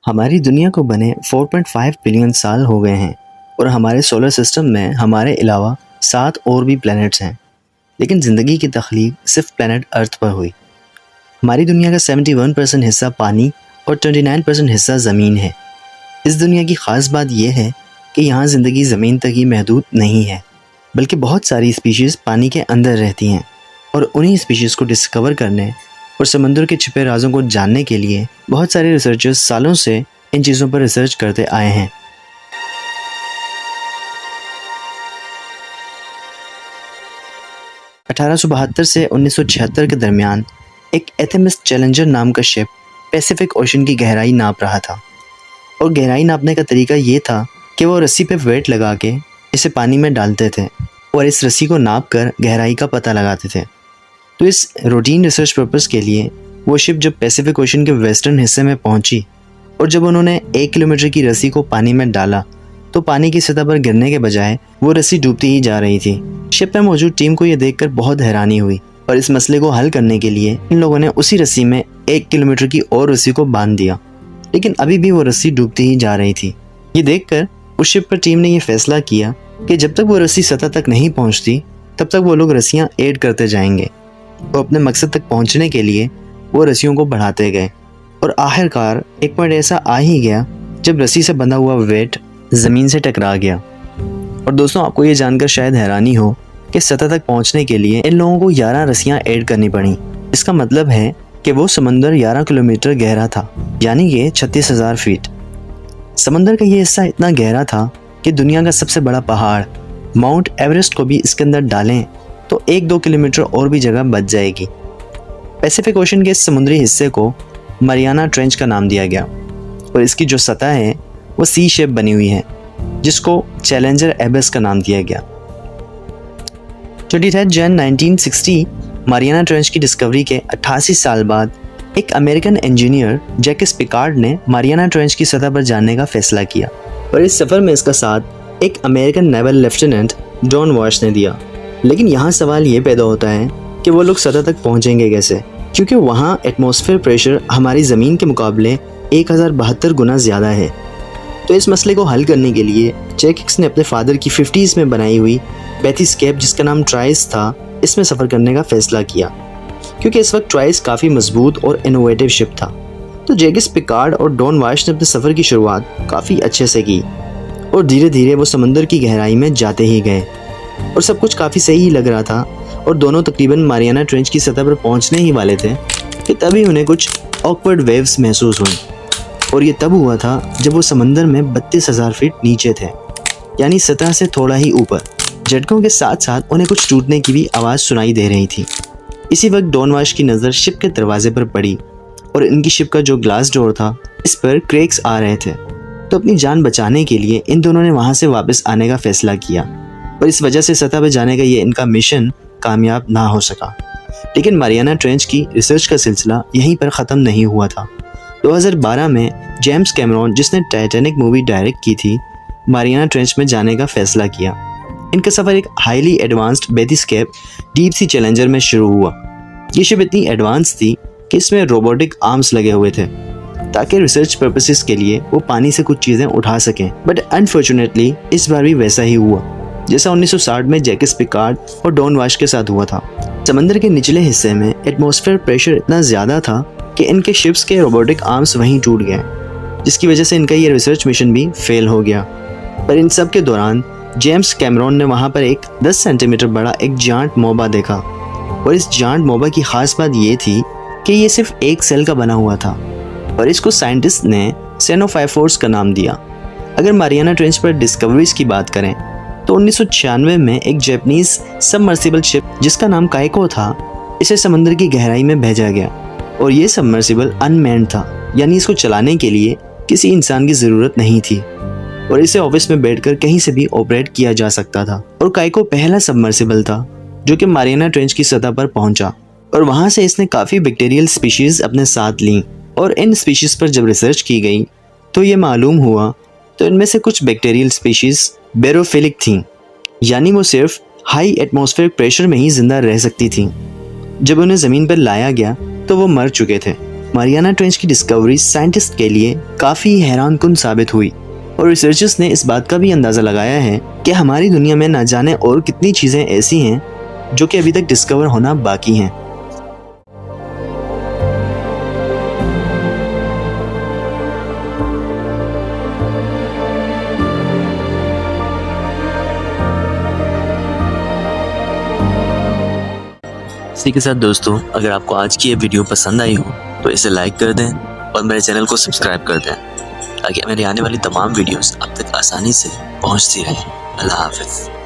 हमारी दुनिया को बने 4.5 बिलियन साल हो गए हैं और हमारे सोलर सिस्टम में हमारे अलावा 7 और भी प्लैनेट्स हैं। लेकिन ज़िंदगी की तख्लीक सिर्फ प्लैनेट अर्थ पर हुई। हमारी दुनिया का 71% हिस्सा पानी और 29% हिस्सा ज़मीन है। इस दुनिया की ख़ास बात यह है कि यहाँ ज़िंदगी ज़मीन तक ही महदूद नहीं है, बल्कि बहुत सारी स्पीशीज़ पानी के अंदर रहती हैं और उन्हीं स्पीशीज़ को डिस्कवर करने और समंदर के छिपे राजों को जानने के लिए बहुत सारे रिसर्चर्स सालों से इन चीज़ों पर रिसर्च करते आए हैं। (1872 से 1976 के दरमियान एक एथेमिस चैलेंजर नाम का शिप पैसिफिक ओशन की गहराई नाप रहा था। और गहराई नापने का तरीका ये था कि वो रस्सी पे वेट लगा के इसे पानी में डालते थे और इस रस्सी को नाप कर गहराई का पता लगाते थे। तो इस रूटीन रिसर्च पर्पस के लिए वो शिप जब पैसिफिक ओशन के वेस्टर्न हिस्से में पहुंची और जब उन्होंने 1 किलोमीटर की रस्सी को पानी में डाला तो पानी की सतह पर गिरने के बजाय वो रस्सी डूबती ही जा रही थी। शिप में मौजूद टीम को ये देखकर बहुत हैरानी हुई और इस मसले को हल करने के लिए इन लोगों ने उसी रस्सी में 1 किलोमीटर की और रस्सी को बांध दिया, लेकिन अभी भी वो रस्सी डूबती ही जा रही थी। ये देखकर उस शिप पर टीम ने ये फैसला किया कि जब तक वो रस्सी सतह तक नहीं पहुंचती तब तक वो लोग रस्सियां ऐड करते जाएंगे और अपने मकसद तक पहुंचने के लिए वो रस्सियों को बढ़ाते गए। और आखिरकार एक पॉइंट ऐसा आ ही गया जब रस्सी से बंधा हुआ वेट ज़मीन से टकरा गया। और दोस्तों, आपको ये जानकर शायद हैरानी हो कि सतह तक पहुंचने के लिए इन लोगों को 11 रस्सियां ऐड करनी पड़ी। इसका मतलब है कि वो समंदर 11 किलोमीटर गहरा था, यानी कि 36,000 फीट। समंदर का ये हिस्सा इतना गहरा था कि दुनिया का सबसे बड़ा पहाड़ माउंट एवरेस्ट को भी इसके अंदर डालें तो 1-2 किलोमीटर और भी जगह बच जाएगी। पैसिफिक ओशन के इस समुद्री हिस्से को मरियाना ट्रेंच का नाम दिया गया और इसकी जो सतह है वो सी शेप बनी हुई है, जिसको चैलेंजर एबेस का नाम दिया गया। 23 जन 1960 मरियाना ट्रेंच की डिस्कवरी के 88 साल बाद एक अमेरिकन इंजीनियर जैकिस पिकार्ड ने मरियाना ट्रेंच की सतह पर जानने का फैसला किया और इस सफ़र में इसका साथ एक American naval lieutenant John wash ने दिया। लेकिन यहाँ सवाल ये पैदा होता है कि वो लोग सतह तक पहुँचेंगे कैसे, क्योंकि वहाँ एटमॉस्फेयर प्रेशर हमारी ज़मीन के मुकाबले 1072 गुना ज़्यादा है। तो इस मसले को हल करने के लिए जैकिस ने अपने फादर की 50s में बनाई हुई बैथीस्केप, जिसका नाम ट्राइस था, इसमें सफ़र करने का फ़ैसला किया, क्योंकि इस वक्त ट्राइस काफ़ी मजबूत और इनोवेटिव शिप था। तो जैकिस पिकार्ड और डॉन वॉश ने अपने सफ़र की शुरुआत काफ़ी अच्छे से की और धीरे धीरे वो समंदर की गहराई में जाते ही गए और सब कुछ काफ़ी सही ही लग रहा था और दोनों तकरीबन मारियाना ट्रेंच की सतह पर पहुंचने ही वाले थे कि तभी उन्हें कुछ ऑकवर्ड वेव्स महसूस हुई। और ये तब हुआ था जब वो समंदर में 32,000 फीट नीचे थे, यानी सतह से थोड़ा ही ऊपर। झटकों के साथ साथ उन्हें कुछ टूटने की भी आवाज़ सुनाई दे रही थी। इसी वक्त डॉन वॉश की नज़र शिप के दरवाजे पर पड़ी और इनकी शिप का जो ग्लास डोर था इस पर क्रैक्स आ रहे थे। तो अपनी जान बचाने के लिए इन दोनों ने वहाँ से वापस आने का फैसला किया और इस वजह से सतह पर जाने का ये इनका मिशन कामयाब ना हो सका। लेकिन मरियाना ट्रेंच की रिसर्च का सिलसिला यहीं पर ख़त्म नहीं हुआ था। 2012 में जेम्स कैमरॉन, जिसने टाइटैनिक मूवी डायरेक्ट की थी, मरियाना ट्रेंच में जाने का फैसला किया। इनका सफ़र एक highly advanced bathyscaphe Deep Sea Challenger में शुरू हुआ। ये शिप इतनी एडवांस थी कि इसमें रोबोटिक आर्म्स लगे हुए थे ताकि रिसर्च पर्पसेस के लिए वो पानी से कुछ चीज़ें उठा सकें। बट अनफॉर्चुनेटली इस बार भी वैसा ही हुआ जैसा 1960 में जैकिस पिकार्ड और डॉन वॉश के साथ हुआ था। समंदर के निचले हिस्से में एटमॉस्फेयर प्रेशर इतना ज़्यादा था कि इनके शिप्स के रोबोटिक आर्म्स वहीं टूट गए, जिसकी वजह से इनका ये रिसर्च मिशन भी फेल हो गया। पर इन सब के दौरान जेम्स कैमरॉन ने वहाँ पर एक 10 सेंटीमीटर बड़ा एक जायंट मोबा देखा और इस जायंट मोबा की खास बात ये थी कि ये सिर्फ एक सेल का बना हुआ था और इसको साइंटिस्ट ने सेनोफाइफोर्स का नाम दिया। अगर मरियाना ट्रेंच पर डिस्कवरीज की बात करें तो 1996 में एक जापानीज सबमर्सिबल शिप जिसका नाम काइको था, इसे समंदर की गहराई में भेजा गया और ये सबमर्सिबल अनमैन्ड था, यानी इसको चलाने के लिए किसी इंसान की ज़रूरत नहीं थी और इसे ऑफिस में बैठकर कहीं से भी ऑपरेट किया जा सकता था। और काइको पहला सबमर्सिबल था जो कि मरियाना ट्रेंच की सतह पर पहुंचा और वहां से इसने काफ़ी बैक्टीरियल स्पीशीज़ अपने साथ लीं। और इन स्पीशीज़ पर जब रिसर्च की गई तो ये मालूम हुआ तो इनमें से कुछ बैक्टीरियल स्पीशीज़ बेरोफिलिक थीं, यानी वो सिर्फ हाई एटमॉस्फेरिक प्रेशर में ही जिंदा रह सकती थीं। जब उन्हें ज़मीन पर लाया गया तो वो मर चुके थे मारियाना ट्रेंच की डिस्कवरी साइंटिस्ट के लिए काफ़ी हैरानकुन साबित हुई और रिसर्चर्स ने इस बात का भी अंदाज़ा लगाया है कि हमारी दुनिया में ना जाने और कितनी चीज़ें ऐसी हैं जो कि अभी तक डिस्कवर होना बाकी हैं। इसी के साथ दोस्तों, अगर आपको आज की ये वीडियो पसंद आई हो तो इसे लाइक कर दें और मेरे चैनल को सब्सक्राइब कर दें ताकि मेरी आने वाली तमाम वीडियोस आप तक आसानी से पहुंचती रहें। अल्लाह हाफ़िज़।